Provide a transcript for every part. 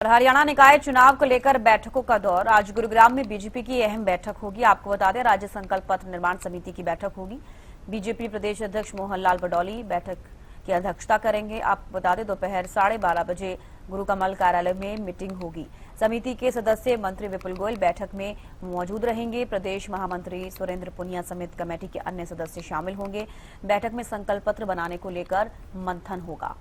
हरियाणा निकाय चुनाव को लेकर बैठकों का दौर। आज गुरुग्राम में बीजेपी की अहम बैठक होगी। आपको बता दें, राज्य संकल्प पत्र निर्माण समिति की बैठक होगी। बीजेपी प्रदेश अध्यक्ष मोहन लाल बडौली बैठक की अध्यक्षता करेंगे। आपको बता दें, दोपहर 12:30 बजे गुरु कमल कार्यालय में मीटिंग होगी। समिति के सदस्य मंत्री विपुल गोयल बैठक में मौजूद रहेंगे। प्रदेश महामंत्री सुरेंद्र पुनिया समेत कमेटी के अन्य सदस्य शामिल होंगे। बैठक में संकल्प पत्र बनाने को लेकर मंथन होगा।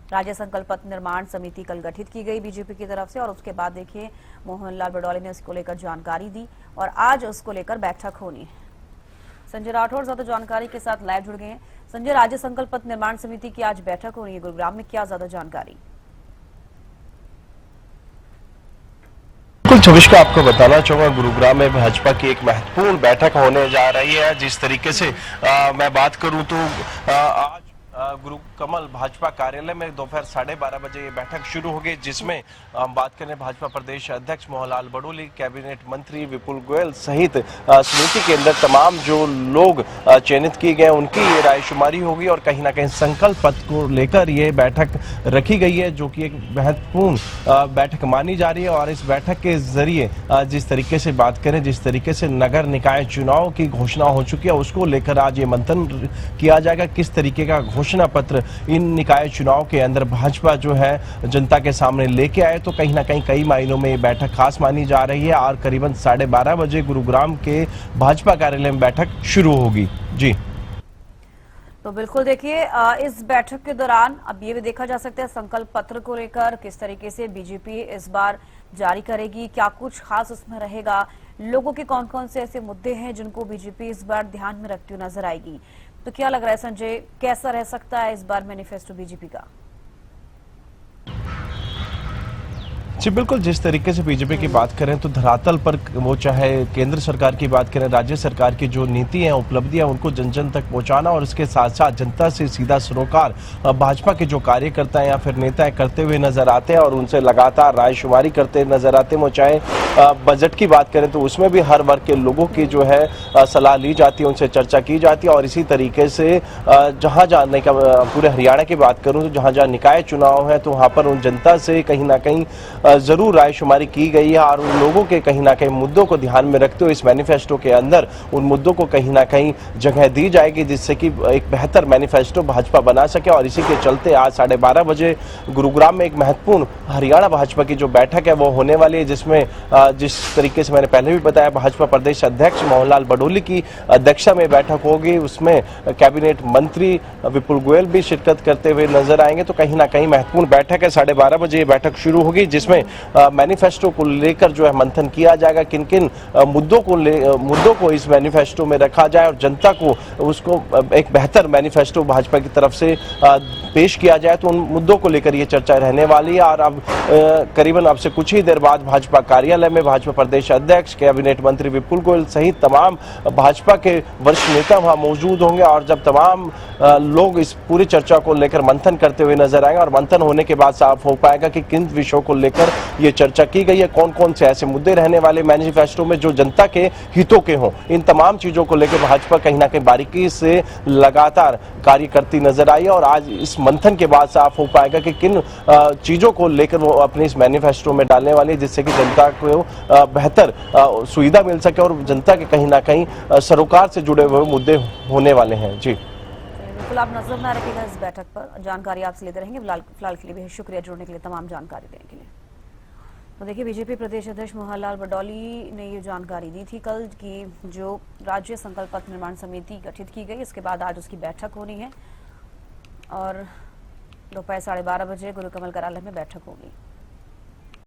राज्य संकल्प पत्र निर्माण समिति कल गठित की गई बीजेपी की तरफ से, और उसके बाद देखिए मोहन लाल बडौली ने इसको लेकर जानकारी दी और आज उसको लेकर बैठक होनी है। संजय राठौर ज्यादा जानकारी के साथ लाइव जुड़ गए हैं। संजय, राज्य संकल्प पत्र निर्माण समिति की आज बैठक हो रही है गुरुग्राम में, क्या ज्यादा जानकारी? बिल्कुल छविश को आपको बताना चाहूंगा, गुरुग्राम में भाजपा की एक महत्वपूर्ण बैठक होने जा रही है। जिस तरीके से मैं बात करूं तो आज गुरु कमल भाजपा कार्यालय में दोपहर 12:30 बजे ये बैठक शुरू होगी, जिसमें हम बात करें भाजपा प्रदेश अध्यक्ष मोहनलाल बडौली, कैबिनेट मंत्री विपुल गोयल सहित समिति के अंदर तमाम जो लोग चयनित किए गए उनकी ये रायशुमारी होगी। और कहीं ना कहीं संकल्प पत्र को लेकर ये बैठक रखी गई है, जो कि एक महत्वपूर्ण बैठक मानी जा रही है। और इस बैठक के जरिए जिस तरीके से बात करें, जिस तरीके से नगर निकाय चुनाव की घोषणा हो चुकी है, उसको लेकर आज ये मंथन किया जाएगा। किस तरीके का घोषणा पत्र इन निकाय चुनाव के अंदर भाजपा जो है जनता के सामने लेके आए, तो कहीं ना कहीं कई मायनों में ये बैठक खास मानी जा रही है। और करीबन 12:30 बजे गुरुग्राम के भाजपा कार्यालय में बैठक शुरू होगी। जी तो बिल्कुल देखिए, इस बैठक के दौरान अब ये भी देखा जा सकता है संकल्प पत्र को लेकर किस तरीके से बीजेपी इस बार जारी करेगी, क्या कुछ खास उसमें रहेगा, लोगों के कौन कौन से ऐसे मुद्दे हैं जिनको बीजेपी इस बार ध्यान में रखती हुई नजर आएगी। तो क्या लग रहा है संजय, कैसा रह सकता है इस बार मैनिफेस्टो बीजेपी का? जी बिल्कुल, जिस तरीके से बीजेपी की बात करें तो धरातल पर वो चाहे केंद्र सरकार की बात करें, राज्य सरकार की जो नीति है, उपलब्धियां, उनको जन जन तक पहुंचाना और उसके साथ साथ जनता से सीधा सरोकार भाजपा के जो कार्यकर्ता या फिर नेता करते हुए नजर आते हैं और उनसे लगातार रायशुमारी करते नजर आते हैं। वो चाहे बजट की बात करें तो उसमें भी हर वर्ग के लोगों की जो है सलाह ली जाती है, उनसे चर्चा की जाती है। और इसी तरीके से जहां जहां पूरे हरियाणा की बात करूं तो जहां जहां निकाय चुनाव है, तो वहां पर उन जनता से कहीं ना कहीं जरूर रायशुमारी की गई है। और उन लोगों के कहीं ना कहीं मुद्दों को ध्यान में रखते हुए इस मैनिफेस्टो के अंदर उन मुद्दों को कहीं ना कहीं जगह दी जाएगी, जिससे कि एक बेहतर मैनिफेस्टो भाजपा बना सके। और इसी के चलते आज 12:30 बजे गुरुग्राम में एक महत्वपूर्ण हरियाणा भाजपा की जो बैठक है वो होने वाली है, जिसमें जिस तरीके से मैंने पहले भी बताया, भाजपा प्रदेश अध्यक्ष मोहनलाल बडौली की अध्यक्षता में बैठक होगी। उसमें कैबिनेट मंत्री विपुल गोयल भी शिरकत करते हुए नजर आएंगे। तो कहीं ना कहीं महत्वपूर्ण बैठक है। 12:30 बजे ये बैठक शुरू होगी, जिसमें मैनिफेस्टो को लेकर जो है मंथन किया जाएगा, किन किन मुद्दों को इस मैनिफेस्टो में रखा जाए और जनता को उसको एक बेहतर मैनिफेस्टो भाजपा की तरफ से पेश किया जाए। तो उन मुद्दों को लेकर ये चर्चा रहने वाली है। और अब करीबन अब से कुछ ही देर बाद भाजपा कार्यालय में भाजपा प्रदेश अध्यक्ष, कैबिनेट मंत्री विपुल गोयल सहित तमाम भाजपा के वरिष्ठ नेता वहां मौजूद होंगे। और जब तमाम लोग इस पूरी चर्चा को लेकर मंथन करते हुए नजर आएंगे और मंथन होने के बाद साफ हो पाएगा कि किन विषयों को लेकर ये चर्चा की गई है, कौन कौन से ऐसे मुद्दे रहने वाले मैनिफेस्टो में जो जनता के हितों के हों। इन तमाम चीजों को लेकर भाजपा कहीं ना कहीं बारीकी से लगातार कार्य करती नजर आई है। और आज इस मंथन के बाद साफ हो पाएगा कि किन चीजों को लेकर वो अपने इस मैनिफेस्टो में डालने वाली है, जिससे कि जनता को बेहतर सुविधा मिल सके और जनता के कहीं ना कहीं सरोकार से जुड़े हुए मुद्दे होने वाले हैं। जी बिल्कुल, आप नजर न रखिएगा इस बैठक पर, जानकारी आपसे लेते रहेंगे। फिलहाल के लिए भी शुक्रिया जुड़ने के लिए, तमाम जानकारी देने के लिए। तो देखिए, बीजेपी प्रदेश अध्यक्ष मोहनलाल बडौली ने ये जानकारी दी थी कल कि जो राज्य संकल्प पत्र निर्माण समिति गठित की गई, इसके बाद आज उसकी बैठक होनी है और दोपहर 12:30 बजे गुरु कमल कार्यालय में बैठक होगी।